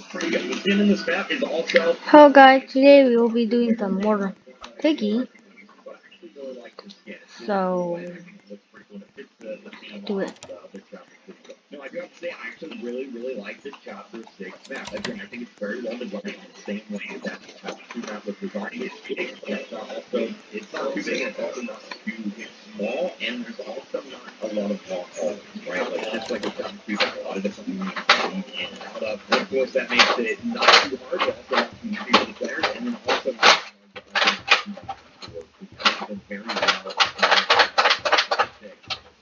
pretty good. The skin in this map is also. Hello guys, today we will be doing some more piggy. So do it. No, I do have to say, I actually really like the Chapter 6 map. Again, I think it's very well designed in the same way that the Chapter 2 map was designed. It's not too big, and it's also not too small, and there's also not a lot of long hauls, right? Like, just like the Chapter 2, there's a lot of different rooms to move in and out of. And of course, that makes it not too hard, but also not too easy for the players, and then also not too hard for very well.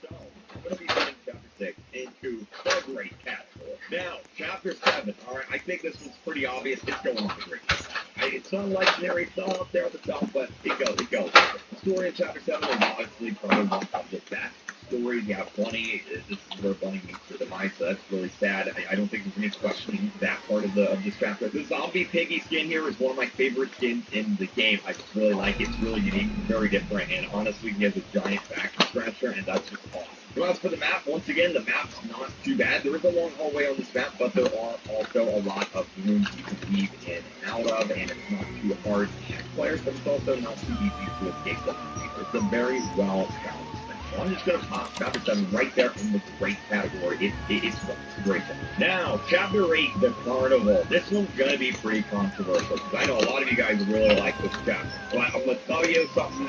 So, I'm going to be putting Chapter 6 into the Great Castle. Now, Chapter 7. Alright, I think this one's pretty obvious. It's going on the Great Castle. It's not legendary, it's not up there at the top, but it goes. The story in Chapter 7 is obviously probably one of the best stories. You have Bunny. This is where Bunny meets her demise, so that's really sad. I don't think there's any questioning that part of this chapter. The zombie piggy skin here is one of my favorite skins in the game. I just really like it. It's really unique, very different, and honestly, he has a giant back scratcher, and that's just awesome. So as for the map, once again, the map's not too bad. There is a long hallway on this map, but there are also a lot of rooms you can weave in and out of, and it's not too hard to catch players, but it's also not too easy to escape them. It's a very well balanced thing. So I'm just going to pop Chapter 7 right there in the great category. It's a great one. Now, Chapter 8, the Carnival. This one's going to be pretty controversial, because I know a lot of you guys really like this chapter. But I'm going to tell you something.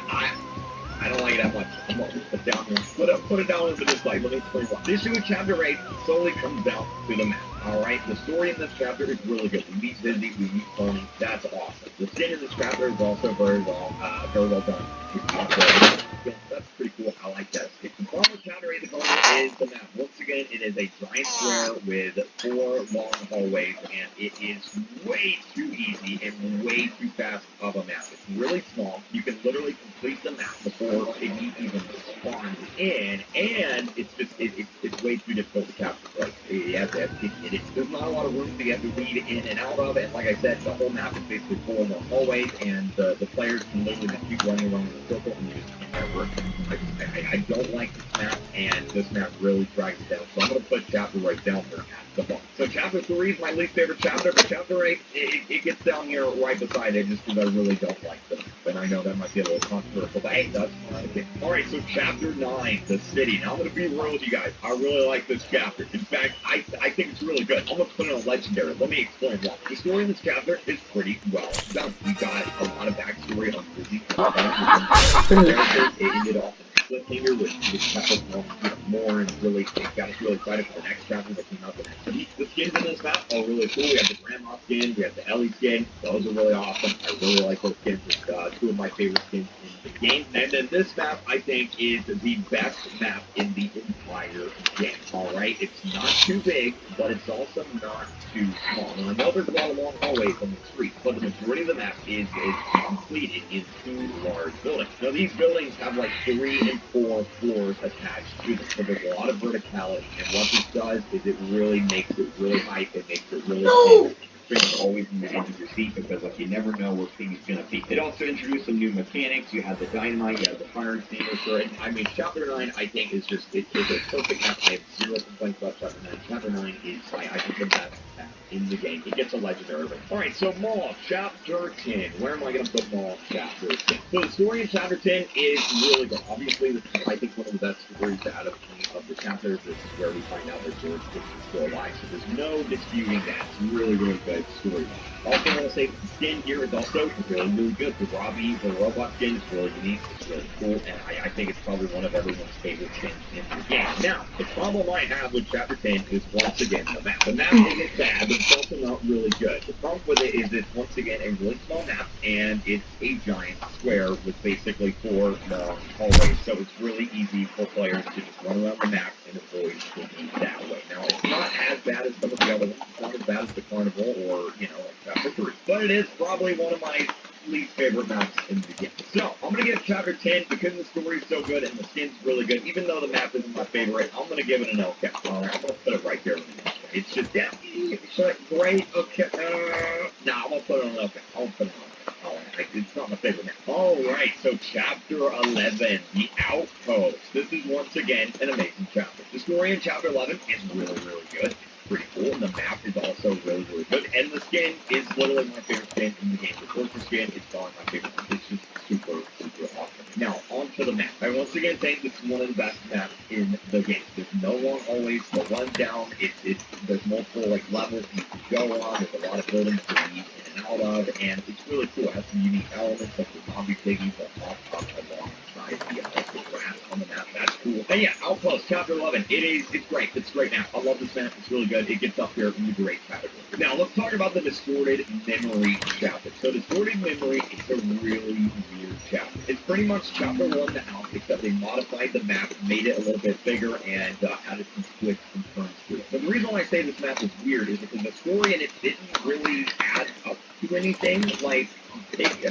I don't like it that much. I'm going to put it down here. Put it down into this light. Let me explain why. The issue with Chapter 8 solely comes down to the map. Alright? The story in this chapter is really good. We meet Dizzy, we meet Tony. That's awesome. The skin in this chapter is also very well done. That's pretty cool. I like that. The problem with Chapter 8 is the map. Once again, it is a giant square with 4 long hallways, and it is way too easy and way too fast of a map. It's really small. You can literally complete the map before Piggy even spawns in, and it's way too difficult to capture. Like, there's not a lot of room to get to weed in and out of, and like I said, the whole map is basically 4 more hallways, and the players can literally just keep running around in a circle, and you just can't work. I don't like this map, and this map really drags it down. So I'm going to put Chapter right down there at the bottom. So Chapter 3 is my least favorite chapter, but Chapter 8, it gets down here right beside it just because I really don't like the map. And I know that might be a little controversial, but hey, that's fine. Okay. Alright, so Chapter 9, the city. Now I'm going to be real with you guys. I really like this chapter. In fact, I think it's really good. I'm going to put it on Legendary. Let me explain why. The story in this chapter is pretty well done. We got a lot of backstory on Dizzy. It ended off in a cliffhanger with Chapter more and really it got us really excited for the next chapter that came out the next week. The skins in this map are really cool. We have the Grandma skin, we have the Ellie skin. Those are really awesome. I really like those skins. It's 2 of my favorite skins in the game. And then this map, I think, is the best map in the entire game. Alright? It's not too big, but it's also not too small. Now, I know there's a lot of long hallways on the street, but the majority of the map is completed in 2 large buildings. Now, these buildings have like 3 and 4 floors attached to them, so there's a lot of verticality, and what this does is it really makes it really hype, it makes it really interesting. You're always in the edge of your seat because like you never know where things gonna be. It also introduced some new mechanics. You have the dynamite, you have the fire extinguisher, and I mean Chapter 9 I think is just it's a perfect map. I have 0 complaints about Chapter 9. Chapter 9 is I think the best map in the game. It gets a legendary ring. Alright, so Maul, Chapter 10. Where am I gonna put Maul, Chapter 10? So the story in Chapter 10 is really good. Obviously this is I think one of the best stories out of any of the chapters. This is where we find out that George is still alive. So there's no disputing that. It's really good story. Also, I want to say the skin here is also really good. The Robbie, the robot skin is really unique. It's really cool, and I think it's probably one of everyone's favorite skins in the game. Now, the problem I have with Chapter 10 is once again the map. The map isn't bad, but it's also not really good. The problem with it is it's once again a really small map, and it's a giant square with basically 4 long hallways. So it's really easy for players to just run around the map and avoid being that way. Now, it's not as bad as some of the other ones. It's not as bad as the Carnival or, like Chapter 3. But it is probably one of my least favorite maps in the game. So, I'm going to give Chapter 10, because the story is so good and the skin's really good, even though the map isn't my favorite, I'm going to give it an okay. Alright, I'm going to put it right there. It's just, yeah, great, okay, nah, I'm going to put it on an okay. I'll put it on an okay. It's not my favorite map. Alright, so Chapter 11, The Outpost. This is once again an amazing chapter. The story in Chapter 11 is really good. pretty cool, and the map is also really, really good. And the skin is literally my favorite skin in the game. The Fortress skin is probably my favorite. It's just super, super awesome. Now, on to the map. I once again think this is one of the best maps in the game. There's no long always, no run down. There's multiple like levels you can go on. There's a lot of buildings to leave in and out of, and it's really cool. It has some unique elements like the zombie piggies that pop up alongside the grass on the map. That's cool. And yeah, Outpost Chapter 11. It's great. It's great map. I love this map. It's really good. It gets up there in the great category. Now let's talk about the distorted memory chapter. So distorted memory is a really weird chapter. It's pretty much chapter 1 to out, except they modified the map, made it a little bit bigger, and added some twists and turns to it. But the reason why I say this map is weird is because the story in it didn't really add up to anything. Like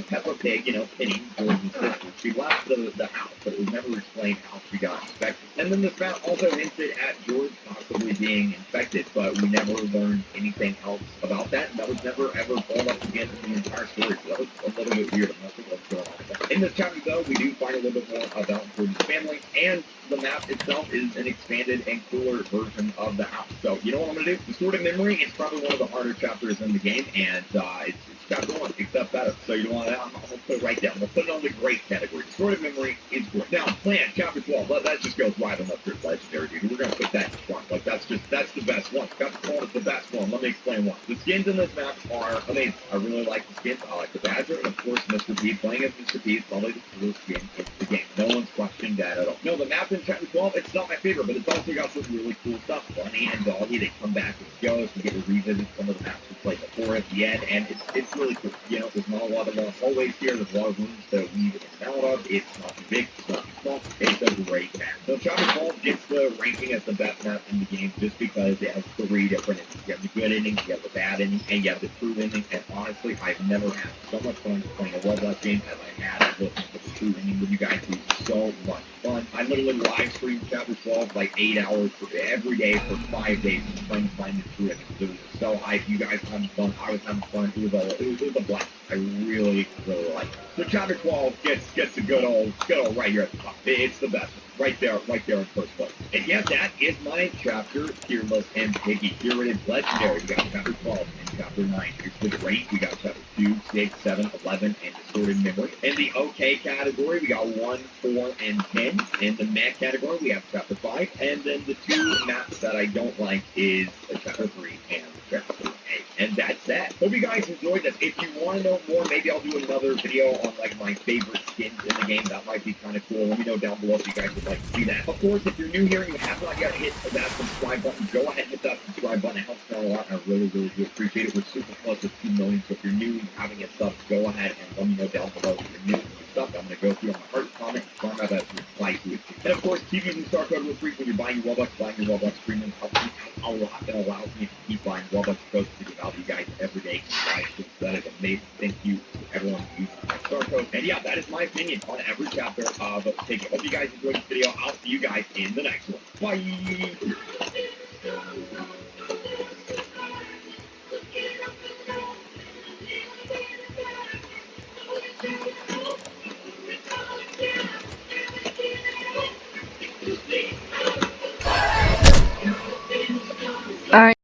Peppa Pig, Penny, George's sister, she left the house, but it was never explained how she got infected. And then this map also hinted at George possibly being infected, but we never learned anything else about that. That was never ever brought up again in the entire story, so that was a little bit weird. I'm not sure what's going on with that. In this chapter, though, we do find a little bit more about George's family, and the map itself is an expanded and cooler version of the house. So, you know what I'm going to do? Distorted Memory is probably one of the harder chapters in the game, and it's chapter 1, except better. So you know what? I'm going to put it right down. I'm going to put it on the great category. Distorted Memory is great. Now, Plan, chapter 12. That just goes right on up to legendary, dude. We're going to put that in front. Like, that's the best one. Chapter 12 is the best one. Let me explain why. The skins in this map are amazing. I really like the skins. I like the Badger, and of course, Mr. P. Playing as Mr. P is probably the coolest skin in the game. No one's questioning that at all. No, the map in chapter 12, it's not my favorite, but it's also got some really cool stuff. Bunny and Doggy, they come back with ghosts. We get to revisit some of the maps we played before at the end, and it's really cool. There's not a lot of hallways here. There's a lot of rooms to weave in and out of. It's not too big. It's not too small. It's a great map. So chapter 12 gets the ranking as the best map in the game just because it has 3 different endings. You have the good ending, you have the bad ending, and you have the true ending. And honestly, I've never had so much fun playing a Roblox game as I had listening to the true ending with you guys. It was so much fun. I literally live streamed chapter 12 like 8 hours every day for 5 days trying to find the true ending. It was so hype. You guys having fun. I was having fun. It was a blast. I really, really like it. So chapter 12 gets a good old right here at the top. It's the best. Right there in first place. And yeah, that is my chapter tier list and Piggy. Here it is, legendary. We got chapter 12 and chapter 9. Here's the great. We got chapter 2, 6, 7, 11, and distorted memory. In the okay category, we got 1, 4, and 10. In the meh category, we have chapter 5. And then the 2 maps that I don't like is chapter 3 and chapter 8. And that's that. Hope you guys enjoyed this. If you want to know more, maybe I'll do another video on like my favorite skins in the game. That might be kind of cool. Let me know down below if you guys would like to see that. Of course, if you're new here and you have not yet hit that subscribe button, go ahead and hit that subscribe button. It helps me out a lot, and I really, really do appreciate it. We're super close to 2 million, so if you're new and having a sub, go ahead and let me know down below if you're new and stuff. I'm going to go through on my first comment and try my best to reply to it. And of course, keep using Star Code real free when you're buying your Robux. Buying your Robux premium helps me out a lot. It allows me to keep buying Robux codes to give out to you guys every day. So that is amazing. Thank you to everyone who uses my Star Code. And yeah, that is my opinion on every chapter of Piggy. Hope you guys enjoyed this video. I'll see you guys in the next one. Bye! Alright.